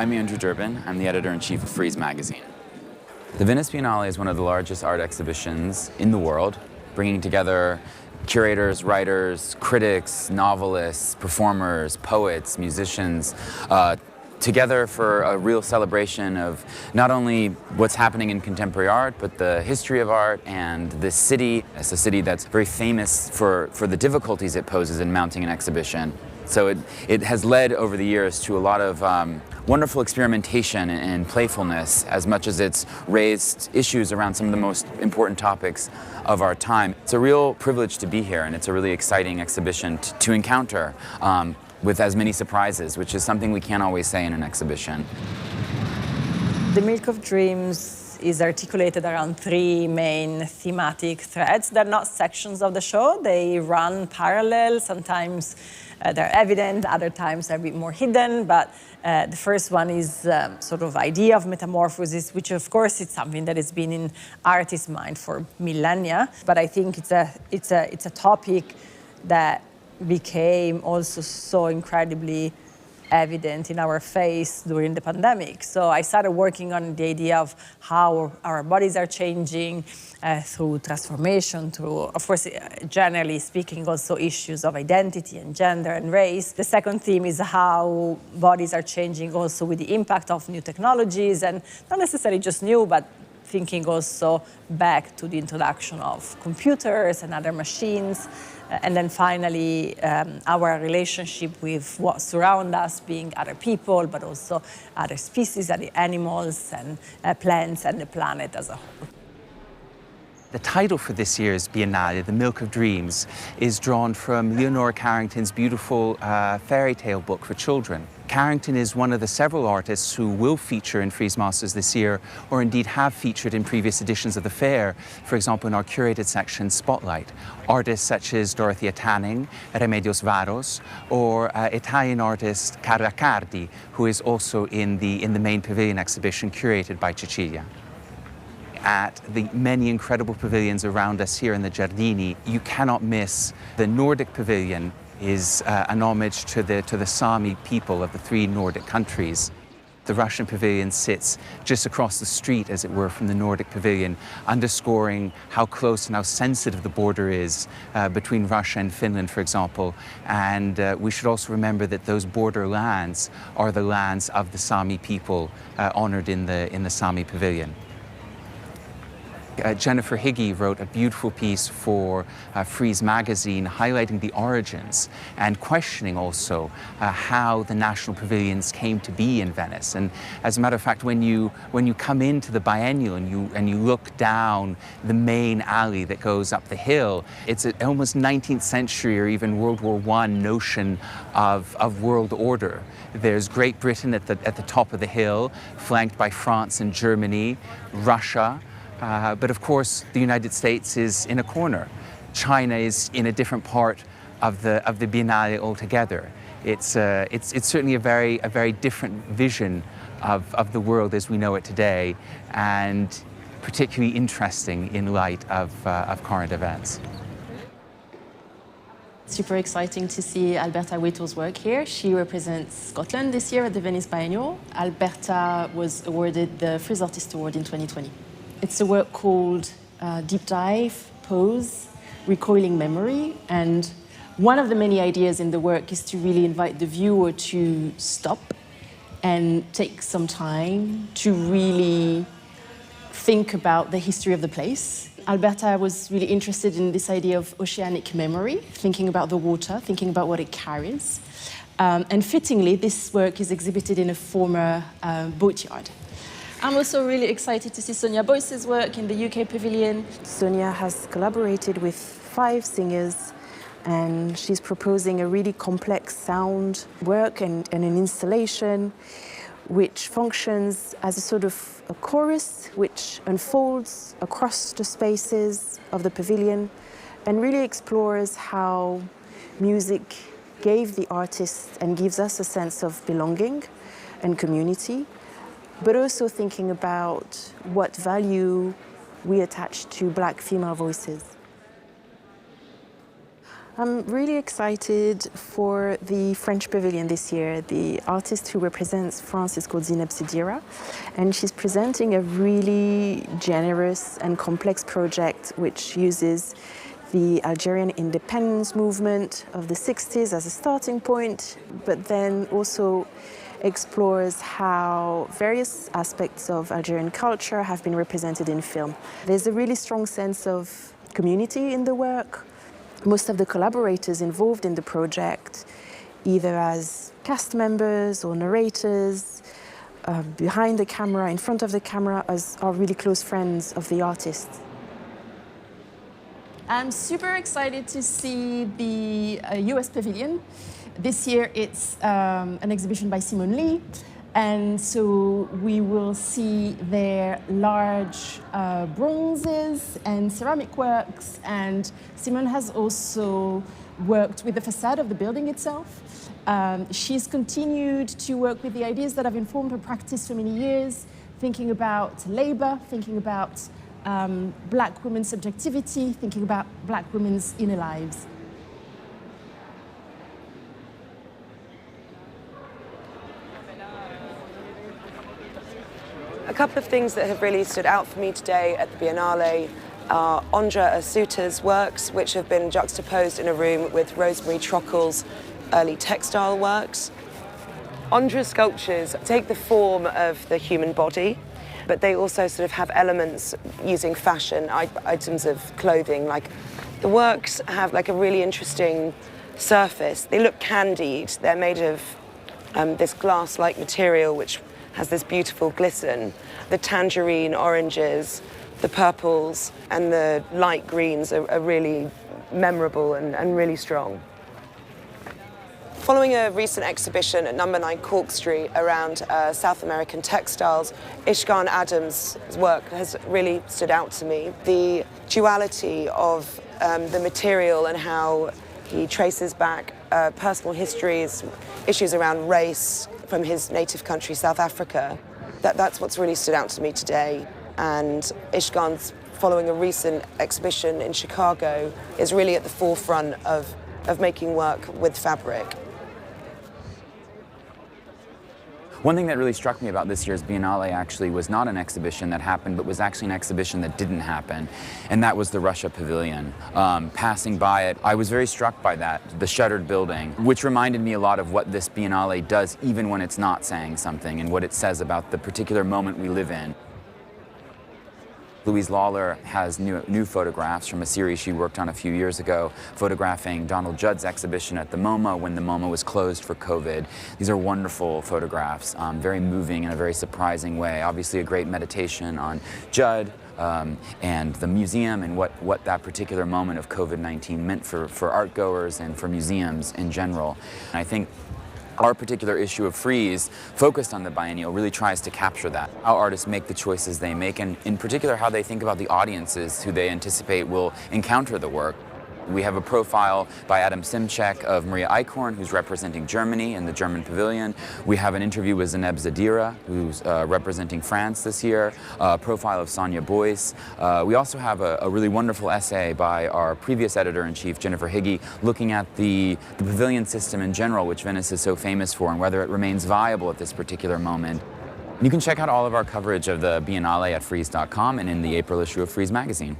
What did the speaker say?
I'm Andra Durbin. I'm the editor-in-chief of Frieze magazine. The Venice Biennale is one of the largest art exhibitions in the world, bringing together curators, writers, critics, novelists, performers, poets, musicians, together for a real celebration of not only what's happening in contemporary art, but the history of art and this city. It's a city that's very famous for the difficulties it poses in mounting an exhibition. So it has led over the years to a lot of wonderful experimentation and playfulness, as much as it's raised issues around some of the most important topics of our time. It's a real privilege to be here, and it's a really exciting exhibition to encounter with as many surprises, which is something we can't always say in an exhibition. The Milk of Dreams is articulated around three main thematic threads. They're not sections of the show, they run parallel. Sometimes they're evident, other times they're a bit more hidden, but the first one is sort of idea of metamorphosis, which of course is something that has been in artists' mind for millennia, but I think it's a topic that became also so incredibly evident in our face during the pandemic. So I started working on the idea of how our bodies are changing through transformation, through, of course, generally speaking, also issues of identity and gender and race. The second theme is how bodies are changing also with the impact of new technologies, and not necessarily just new, but thinking also back to the introduction of computers and other machines. And then finally, our relationship with what surrounds us, being other people, but also other species, other animals and plants and the planet as a whole. The title for this year's Biennale, The Milk of Dreams, is drawn from Leonora Carrington's beautiful fairy tale book for children. Carrington is one of the several artists who will feature in Frieze Masters this year, or indeed have featured in previous editions of the fair, for example in our curated section Spotlight. Artists such as Dorothea Tanning, Remedios Varo, or Italian artist Carla Accardi, who is also in the main pavilion exhibition curated by Cecilia. At the many incredible pavilions around us here in the Giardini, you cannot miss the Nordic pavilion. Is an homage to the Sami people of the three Nordic countries. The Russian pavilion sits just across the street, as it were, from the Nordic pavilion, underscoring how close and how sensitive the border is between Russia and Finland, for example. And we should also remember that those border lands are the lands of the Sami people honored in the Sami pavilion. Jennifer Higgy wrote a beautiful piece for Frieze magazine highlighting the origins and questioning also how the national pavilions came to be in Venice. And as a matter of fact, when you come into the biennial and you look down the main alley that goes up the hill, it's an almost 19th century or even World War I notion of world order. There's Great Britain at the top of the hill, flanked by France and Germany, Russia. But of course, the United States is in a corner. China is in a different part of the Biennale altogether. It's certainly a very different vision of the world as we know it today, and particularly interesting in light of current events. Super exciting to see Alberta Whittle's work here. She represents Scotland this year at the Venice Biennale. Alberta was awarded the Frieze Artist Award in 2020. It's a work called Deep Dive, Pose, Recoiling Memory, and one of the many ideas in the work is to really invite the viewer to stop and take some time to really think about the history of the place. Alberta was really interested in this idea of oceanic memory, thinking about the water, thinking about what it carries. And fittingly, this work is exhibited in a former boatyard. I'm also really excited to see Sonia Boyce's work in the UK Pavilion. Sonia has collaborated with 5 singers, and she's proposing a really complex sound work and an installation which functions as a sort of a chorus which unfolds across the spaces of the pavilion and really explores how music gave the artists and gives us a sense of belonging and community, but also thinking about what value we attach to Black female voices. I'm really excited for the French pavilion this year. The artist who represents France is called Zineb Sedira, and she's presenting a really generous and complex project which uses the Algerian independence movement of the 60s as a starting point, but then also explores how various aspects of Algerian culture have been represented in film. There's a really strong sense of community in the work. Most of the collaborators involved in the project, either as cast members or narrators, behind the camera, in front of the camera, are really close friends of the artist. I'm super excited to see the US Pavilion. This year it's an exhibition by Simone Leigh, and so we will see their large bronzes and ceramic works, and Simone has also worked with the facade of the building itself. She's continued to work with the ideas that have informed her practice for many years, thinking about labor, thinking about Black women's subjectivity, thinking about Black women's inner lives. A couple of things that have really stood out for me today at the Biennale are Andra Ursuta's works, which have been juxtaposed in a room with Rosemary Trockle's early textile works. Andra's sculptures take the form of the human body, but they also sort of have elements using fashion, items of clothing. Like the works have like a really interesting surface. They look candied. They're made of this glass-like material which has this beautiful glisten. The tangerine oranges, the purples, and the light greens are really memorable and really strong. Following a recent exhibition at No.9 Cork Street around South American textiles, Ishkan Adams' work has really stood out to me. The duality of the material and how he traces back personal histories, issues around race from his native country, South Africa. That's what's really stood out to me today. And Ishkan's, following a recent exhibition in Chicago, is really at the forefront of making work with fabric. One thing that really struck me about this year's Biennale actually was not an exhibition that happened, but was actually an exhibition that didn't happen, and that was the Russia Pavilion. Passing by it, I was very struck by that, the shuttered building, which reminded me a lot of what this Biennale does even when it's not saying something, and what it says about the particular moment we live in. Louise Lawler has new photographs from a series she worked on a few years ago, photographing Donald Judd's exhibition at the MoMA when the MoMA was closed for COVID. These are wonderful photographs, very moving in a very surprising way. Obviously a great meditation on Judd and the museum and what that particular moment of COVID-19 meant for art goers and for museums in general. And I think our particular issue of Frieze, focused on the biennial, really tries to capture that. How artists make the choices they make, and in particular how they think about the audiences who they anticipate will encounter the work. We have a profile by Adam Simchek of Maria Eichhorn, who's representing Germany in the German Pavilion. We have an interview with Zineb Sedira, who's representing France this year, a profile of Sonia Boyce. We also have a really wonderful essay by our previous editor-in-chief, Jennifer Higgy, looking at the pavilion system in general, which Venice is so famous for, and whether it remains viable at this particular moment. You can check out all of our coverage of the Biennale at frieze.com and in the April issue of Frieze magazine.